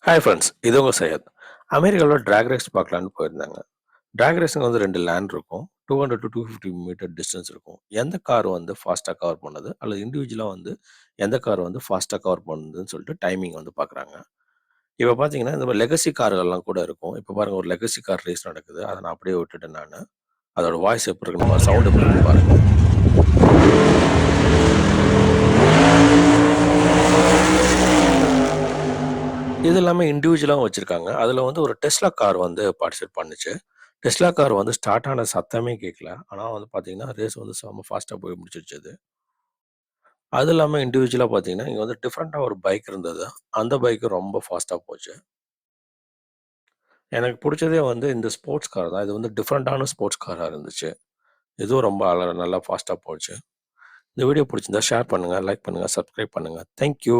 Hi friends, இது உங்கள் சையத். அமெரிக்காவில் ட்ராக் ரேஸ் பார்க்கலான்னு போயிருந்தாங்க. ட்ராக் ரேஸிங் வந்து 2 லேண்ட் இருக்கும். 200 to 250 மீட்டர் டிஸ்டன்ஸ் இருக்கும். எந்த கார் வந்து ஃபாஸ்ட்டாக கவர் பண்ணுது, அல்லது இண்டிவிஜுவலாக வந்து எந்த கார் வந்து ஃபாஸ்ட்டாக கவர் பண்ணுதுன்னு சொல்லிட்டு டைமிங் வந்து பார்க்குறாங்க. இப்போ பார்த்தீங்கன்னா, இந்த லெகசி கார்கள்லாம் கூட இருக்கும். இப்போ பாருங்க, ஒரு லெகசி கார் ரேஸ் நடக்குது. அதை நான் அப்படியே விட்டுட்டேன் நானு. அதோட வாய்ஸ் எப்படி இருக்குன்னு சவுண்ட் எப்படி இருக்குன்னு பாருங்க. இது எல்லாமே இண்டிவிஜுவலாவும் வச்சிருக்காங்க. அதுல வந்து ஒரு டெஸ்லா கார் வந்து பார்ட்டிசிபேட் பண்ணுச்சு. டெஸ்லா கார் வந்து ஸ்டார்ட் ஆன சத்தமே கேட்கல. ஆனா வந்து பார்த்தீங்கன்னா, ரேஸ் வந்து செம்ம ஃபாஸ்ட்டா போய் முடிச்சிருச்சு அது. அது இல்லாம இண்டிவிஜுவலா பார்த்தீங்கன்னா, இங்க வந்து டிஃபரெண்ட்டா ஒரு பைக் இருந்தது. அந்த பைக் ரொம்ப ஃபாஸ்ட்டா போச்சு. எனக்கு புடிச்சதே வந்து இந்த ஸ்போர்ட்ஸ் கார் தான். இது வந்து டிஃபரெண்ட்டான ஸ்போர்ட்ஸ் காரா இருந்துச்சு. இதுவும் ரொம்ப நல்லா ஃபாஸ்ட்டா போச்சு. இந்த வீடியோ புடிச்சிருந்தா ஷேர் பண்ணுங்க, லைக் பண்ணுங்க, சப்ஸ்கிரைப் பண்ணுங்க. Thank you.